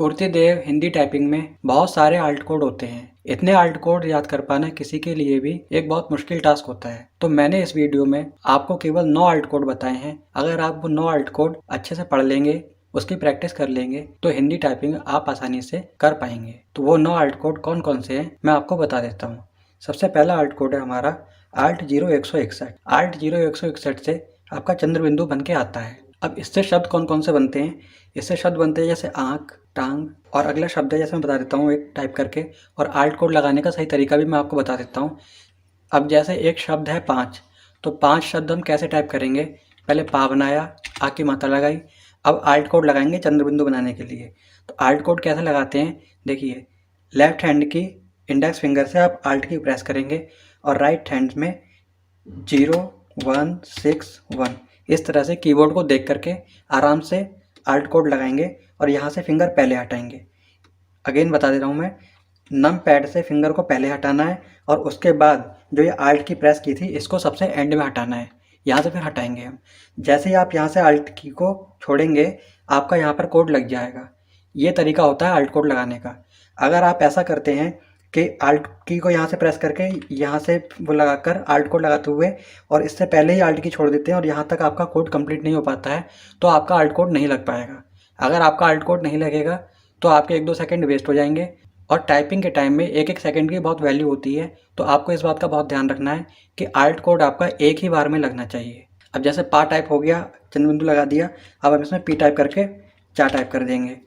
कुर्ती देव Hindi typing में बहुत सारे आल्ट कोड होते हैं। इतने आल्ट कोड याद कर पाना किसी के लिए भी एक बहुत मुश्किल टास्क होता है। तो मैंने इस वीडियो में आपको केवल 9 आल्ट कोड बताए हैं। अगर आप वो 9 आल्ट कोड अच्छे से पढ़ लेंगे, उसकी प्रैक्टिस कर लेंगे, तो हिंदी टाइपिंग आप आसानी से कर पाएंगे। तो वो 9 आल्ट कोड कौन कौन से हैं मैं आपको बता देता हूँ। सबसे पहला आल्ट कोड है हमारा आल्ट 0161। आल्ट 0161 से आपका चंद्रबिंदु बन के आता है। अब इससे शब्द कौन कौन से बनते हैं? इससे शब्द बनते हैं जैसे आँख, टांग, और अगला शब्द है जैसे मैं बता देता हूँ एक टाइप करके, और आल्ट कोड लगाने का सही तरीका भी मैं आपको बता देता हूँ। अब जैसे एक शब्द है 5, तो 5 शब्द हम कैसे टाइप करेंगे? पहले पा बनाया, आ की मात्रा लगाई, अब आल्ट कोड लगाएंगे चंद्रबिंदु बनाने के लिए। तो आल्ट कोड कैसे लगाते हैं देखिए, लेफ्ट हैंड की इंडेक्स फिंगर से आप आल्ट की प्रेस करेंगे और राइट हैंड में 0161 इस तरह से कीबोर्ड को देख करके आराम से आल्ट कोड लगाएंगे और यहाँ से फिंगर पहले हटाएंगे। अगेन बता दे रहा हूँ मैं, नम पैड से फिंगर को पहले हटाना है और उसके बाद जो ये आल्ट की प्रेस की थी इसको सबसे एंड में हटाना है। यहाँ से फिर हटाएंगे हम। जैसे ही आप यहाँ से आल्ट की को छोड़ेंगे आपका यहाँ पर कोड लग जाएगा। ये तरीका होता है आल्ट कोड लगाने का। अगर आप ऐसा करते हैं कि आल्ट की को यहाँ से प्रेस करके यहाँ से वो लगाकर आल्ट कोड लगाते हुए और इससे पहले ही आल्ट की छोड़ देते हैं और यहाँ तक आपका कोड कंप्लीट नहीं हो पाता है, तो आपका आल्ट कोड नहीं लग पाएगा। अगर आपका आल्ट कोड नहीं लगेगा तो आपके 1-2 सेकंड वेस्ट हो जाएंगे, और टाइपिंग के टाइम में 1-1 सेकंड की बहुत वैल्यू होती है। तो आपको इस बात का बहुत ध्यान रखना है कि आल्ट कोड आपका एक ही बार में लगना चाहिए। अब जैसे पा टाइप हो गया, चंद्रबिंदु लगा दिया, अब हम इसमें पी टाइप करके चा टाइप कर देंगे।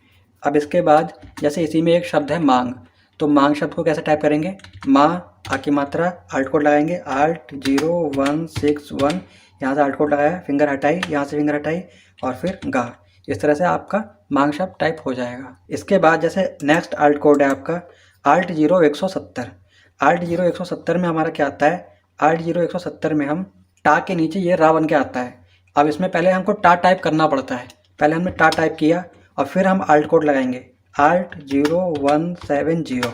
अब इसके बाद जैसे इसी में एक शब्द है मांग, तो मांग शब्द को कैसे टाइप करेंगे? माँ, आ की मात्रा, आल्ट कोड लगाएंगे आल्ट 0161, यहाँ से आल्ट कोड लगाया, फिंगर हटाई, यहाँ से फिंगर हटाई और फिर गा। इस तरह से आपका मांग शब्द टाइप हो जाएगा। इसके बाद जैसे नेक्स्ट आल्ट कोड है आपका आल्ट 0170। आल्ट 0170 में हमारा क्या आता है? आल्ट 0170 में हम टा के नीचे ये रा बन के आता है। अब इसमें पहले हमको टा टाइप करना पड़ता है। पहले हमने टा टाइप किया और फिर हम आल्ट कोड लगाएंगे आल्ट 0170।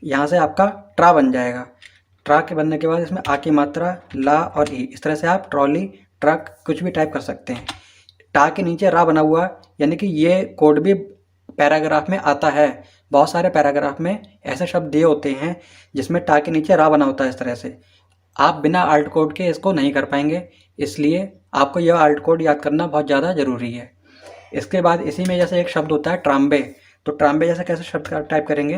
यहाँ से आपका ट्रा बन जाएगा। ट्रा के बनने के बाद इसमें आ की मात्रा, ला और ई, इस तरह से आप ट्रॉली, ट्रक कुछ भी टाइप कर सकते हैं। टा के नीचे रा बना हुआ, यानी कि ये कोड भी पैराग्राफ में आता है। बहुत सारे पैराग्राफ में ऐसे शब्द दिए होते हैं जिसमें टा के नीचे रा बना होता है। इस तरह से आप बिना आल्ट कोड के इसको नहीं कर पाएंगे, इसलिए आपको यह आल्ट कोड याद करना बहुत ज़्यादा ज़रूरी है। इसके बाद इसी में जैसे एक शब्द होता है ट्राम्बे, तो ट्राम्बे जैसे कैसे शब्द टाइप करेंगे?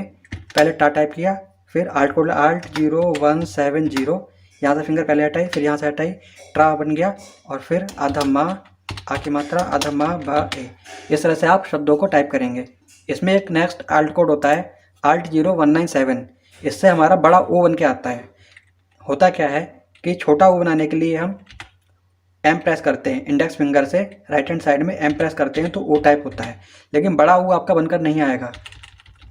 पहले टा टाइप किया, फिर आल्ट कोड आल्ट 0170, यहाँ से फिंगर पहले हटाई, फिर यहाँ से हटाई, ट्रा बन गया और फिर आधा माँ, आ की मात्रा, आधा माँ, बा ए। इस तरह से आप शब्दों को टाइप करेंगे। इसमें एक नेक्स्ट आल्ट कोड होता है आल्ट 0197। इससे हमारा बड़ा ओ बन के आता है। होता क्या है कि छोटा ओ बनाने के लिए हम एम प्रेस करते हैं, इंडेक्स फिंगर से राइट हैंड साइड में एम प्रेस करते हैं तो ओ टाइप होता है, लेकिन बड़ा ओ आपका बनकर नहीं आएगा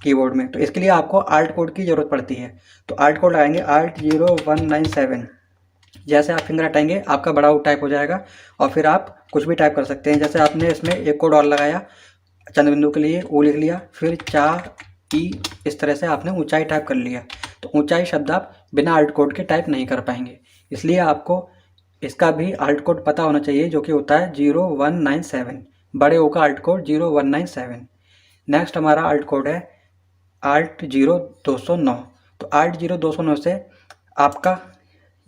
कीबोर्ड में। तो इसके लिए आपको आल्ट कोड की ज़रूरत पड़ती है। तो आल्ट कोड लगाएंगे आल्ट 0197। जैसे आप फिंगर हटाएंगे आपका बड़ा ओ टाइप हो जाएगा और फिर आप कुछ भी टाइप कर सकते हैं। जैसे आपने इसमें एक कोड और लगाया चंद्रबिंदु के लिए, ओ लिख लिया, फिर चा ई, इस तरह से आपने ऊंचाई टाइप कर लिया। तो ऊंचाई शब्द आप बिना आल्ट कोड के टाइप नहीं कर पाएंगे, इसलिए आपको इसका भी आल्ट कोड पता होना चाहिए, जो कि होता है 0197। बड़े ओ का आल्ट कोड 0197। नेक्स्ट हमारा आल्ट कोड है आल्ट 0209। तो आल्ट 0209 से आपका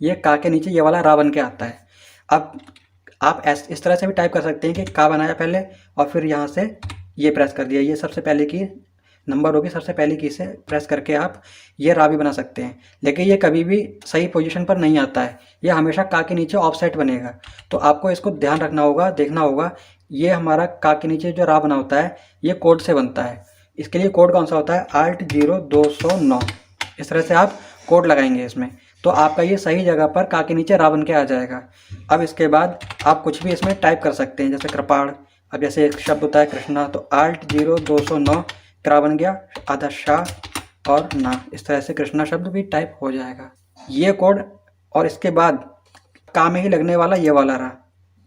ये का के नीचे ये वाला रा बन के आता है। अब आप इस तरह से भी टाइप कर सकते हैं कि का बनाया पहले और फिर यहाँ से ये प्रेस कर दिया, ये सबसे पहले की नंबर होगी, सबसे पहली की से प्रेस करके आप ये रा भी बना सकते हैं। लेकिन ये कभी भी सही पोजीशन पर नहीं आता है, ये हमेशा का के नीचे ऑफसेट बनेगा। तो आपको इसको ध्यान रखना होगा, देखना होगा। ये हमारा का के नीचे जो रा बना होता है ये कोड से बनता है। इसके लिए कोड कौन सा होता है? आल्ट 0209। इस तरह से आप कोड लगाएंगे इसमें, तो आपका ये सही जगह पर का के नीचे रा बन के आ जाएगा। अब इसके बाद आप कुछ भी इसमें टाइप कर सकते हैं, जैसे कृपाण। अब जैसे एक शब्द होता है कृष्णा, तो आल्ट 0209 क्रा बन गया, आधा शाह और ना, इस तरह से कृष्णा शब्द भी टाइप हो जाएगा। ये कोड, और इसके बाद का में ही लगने वाला ये वाला रा,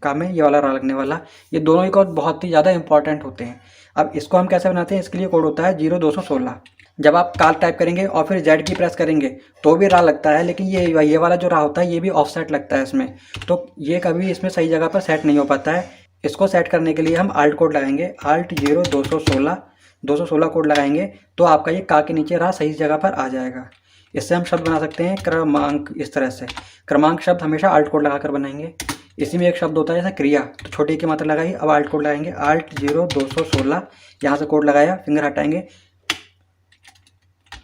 का में ये वाला रा लगने वाला, ये दोनों ही कोड बहुत ही ज़्यादा इंपॉर्टेंट होते हैं। अब इसको हम कैसे बनाते हैं? इसके लिए कोड होता है 0216। जब आप काल टाइप करेंगे और फिर जेड की प्रेस करेंगे तो भी रा लगता है, लेकिन ये वाला जो रा होता है ये भी ऑफसेट लगता है इसमें, तो ये कभी इसमें सही जगह पर सेट नहीं हो पाता है। इसको सेट करने के लिए हम आल्ट कोड लगाएंगे आल्ट 0216। 216 कोड लगाएंगे तो आपका ये का के नीचे रा सही जगह पर आ जाएगा। इससे हम शब्द बना सकते हैं क्रमांक। इस तरह से क्रमांक शब्द हमेशा आल्ट कोड लगाकर बनाएंगे। इसी में एक शब्द होता है जैसे क्रिया, तो छोटी की मात्रा लगाई, अब आल्ट कोड लगाएंगे आल्ट 0 216, यहाँ से कोड लगाया, फिंगर हटाएंगे,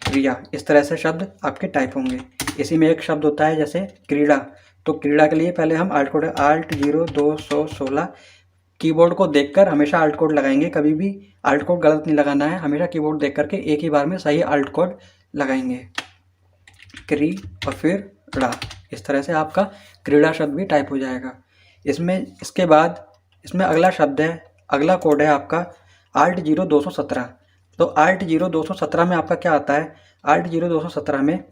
क्रिया। इस तरह से शब्द आपके टाइप होंगे। इसी में एक शब्द होता है जैसे क्रीड़ा, तो क्रीड़ा के लिए पहले हम आल्ट कोड आल्ट 0 216। कीबोर्ड को देखकर हमेशा आल्ट कोड लगाएंगे, कभी भी आल्ट कोड गलत नहीं लगाना है, हमेशा कीबोर्ड देख करके एक ही बार में सही आल्ट कोड लगाएंगे। क्री और फिर ड़ा, इस तरह से आपका क्रीड़ा शब्द भी टाइप हो जाएगा। इसके बाद इसमें अगला शब्द है, अगला कोड है आपका आल्ट 0 217। तो आल्ट 0 217 में आपका क्या आता है, आल्ट 0 217 में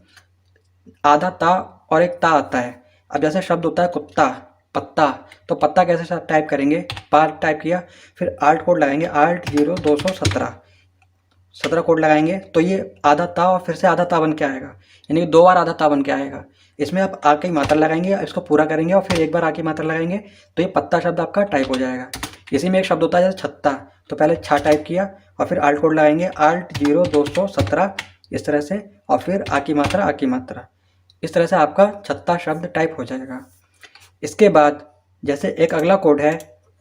आधा ता और एक ता आता है। अब जैसे शब्द होता है कुत्ता, पत्ता, तो पत्ता कैसे टाइप करेंगे, पार टाइप किया, फिर आल्ट कोड लगाएंगे आल्ट 0 217, 17 कोड लगाएंगे तो ये आधा ता और फिर से आधा ता बन के आएगा, यानी कि 2 बार आधा ता बन के आएगा। इसमें आप आ की मात्रा लगाएंगे, इसको पूरा करेंगे और फिर एक बार आ की मात्रा लगाएंगे तो ये पत्ता शब्द आपका टाइप हो जाएगा। इसी में एक शब्द होता है जैसे छत्ता, तो पहले छा टाइप किया और फिर आल्ट कोड लगाएंगे आल्ट 0 217, इस तरह से, और फिर आ की मात्रा। इस तरह से आपका छत्ता शब्द टाइप हो जाएगा। इसके बाद जैसे एक अगला कोड है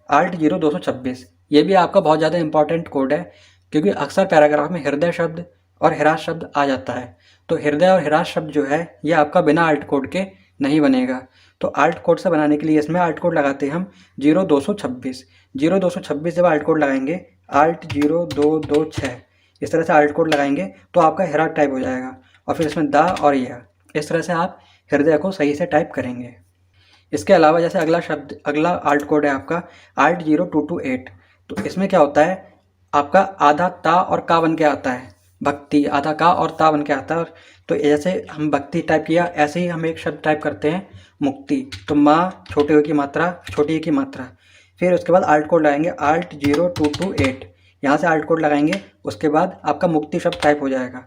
आल्ट 0 226, ये भी आपका बहुत ज़्यादा इंपॉर्टेंट कोड है, क्योंकि अक्सर पैराग्राफ में हृदय शब्द और हिरास शब्द आ जाता है। तो हृदय और हिरास शब्द जो है ये आपका बिना आल्ट कोड के नहीं बनेगा। तो आल्ट कोड से बनाने के लिए इसमें आल्ट कोड लगाते हैं हम 0 226। 0 226 जब आल्ट कोड लगाएंगे आल्ट 0 2 2 6, इस तरह से आल्ट कोड लगाएंगे तो आपका हिरा टाइप हो जाएगा, और फिर इसमें दा और या, इस तरह से आप हृदय को सही से टाइप करेंगे। इसके अलावा जैसे अगला आल्ट कोड है आपका आल्ट 0 228, तो इसमें क्या होता है, आपका आधा ता और का बन के आता है, भक्ति, आधा का और ता बन के आता है। तो जैसे हम भक्ति टाइप किया, ऐसे ही हम एक शब्द टाइप करते हैं मुक्ति, तो माँ छोटे की मात्रा, फिर उसके बाद आल्ट कोड लगाएंगे आल्ट 0 228, यहाँ से आल्ट कोड लगाएंगे, उसके बाद आपका मुक्ति शब्द टाइप हो जाएगा।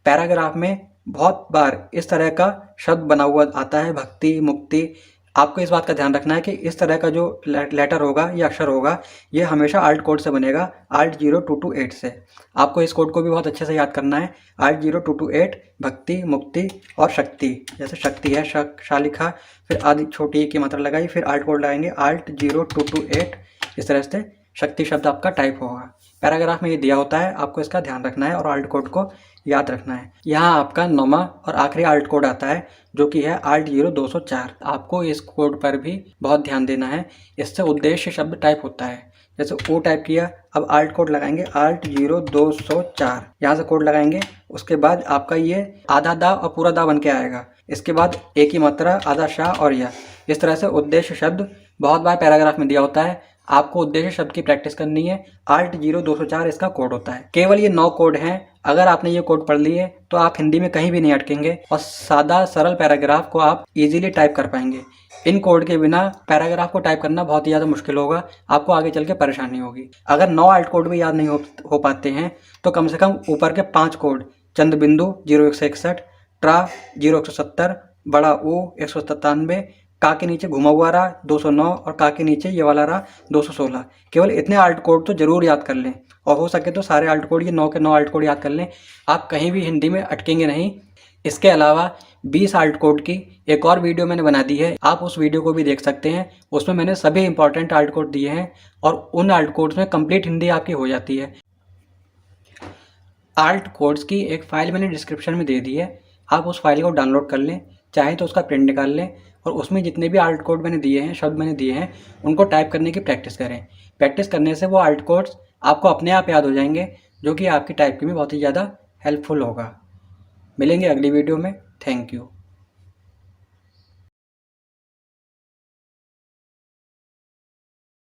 पैराग्राफ में बहुत बार इस तरह का शब्द बना हुआ आता है, भक्ति, मुक्ति। आपको इस बात का ध्यान रखना है कि इस तरह का जो लेटर होगा या अक्षर होगा ये हमेशा आल्ट कोड से बनेगा, आल्ट 0 228 से। आपको इस कोड को भी बहुत अच्छे से याद करना है, आल्ट 0 228 भक्ति, मुक्ति और शक्ति। जैसे शक्ति है, शा लिखा, फिर आदि छोटी की मात्रा लगाई, फिर आल्ट कोड लगाएंगे आल्ट 0 228, इस तरह से शक्ति शब्द आपका टाइप होगा। पैराग्राफ में ये दिया होता है, आपको इसका ध्यान रखना है और आल्ट कोड को याद रखना है। यहाँ आपका 9वां और आखिरी आल्ट कोड आता है जो कि है आल्ट 0 204। आपको इस कोड पर भी बहुत ध्यान देना है, इससे उद्देश्य शब्द टाइप होता है। जैसे ओ टाइप किया, अब आल्ट कोड लगाएंगे आल्ट 0 204, यहाँ से कोड लगाएंगे, उसके बाद आपका ये आधा दा और पूरा दा बन के आएगा। इसके बाद एक ही मात्रा, आधा शाह और या, इस तरह से उद्देश्य शब्द बहुत बार पैराग्राफ में दिया होता है। आपको उद्देश्य शब्द की प्रैक्टिस करनी है। आल्ट 0 204 इसका कोड होता है। केवल ये 9 कोड हैं। अगर आपने ये कोड पढ़ लिए तो आप हिंदी में कहीं भी नहीं अटकेंगे और सादा सरल पैराग्राफ को आप इजीली टाइप कर पाएंगे। इन कोड के बिना पैराग्राफ को टाइप करना बहुत ही ज़्यादा मुश्किल होगा, आपको आगे चल के परेशानी होगी। अगर 9 आल्ट कोड भी याद नहीं हो पाते हैं तो कम से कम ऊपर के 5 कोड, चंद बिंदु 0161, ट्रा 0170, बड़ा ओ 197, का के नीचे घुमा हुआ रहा 209 और का के नीचे ये वाला रहा 216, केवल इतने आल्ट कोड तो ज़रूर याद कर लें, और हो सके तो सारे आल्ट कोड, ये 9 के 9 आल्ट कोड याद कर लें। आप कहीं भी हिंदी में अटकेंगे नहीं। इसके अलावा 20 आल्ट कोड की एक और वीडियो मैंने बना दी है, आप उस वीडियो को भी देख सकते हैं। उसमें मैंने सभी इंपॉर्टेंट आल्ट कोड दिए हैं और उन आल्ट कोड्स में कंप्लीट हिंदी आपकी हो जाती है। आल्ट कोड्स की एक फ़ाइल मैंने डिस्क्रिप्शन में दे दी है, आप उस फाइल को डाउनलोड कर लें, चाहें तो उसका प्रिंट निकाल लें और उसमें जितने भी आल्ट कोड मैंने दिए हैं, शब्द मैंने दिए हैं, उनको टाइप करने की प्रैक्टिस करें। प्रैक्टिस करने से वो आल्ट कोड्स आपको अपने आप याद हो जाएंगे, जो कि आपकी टाइप की में बहुत ही ज़्यादा हेल्पफुल होगा। मिलेंगे अगली वीडियो में। Thank you.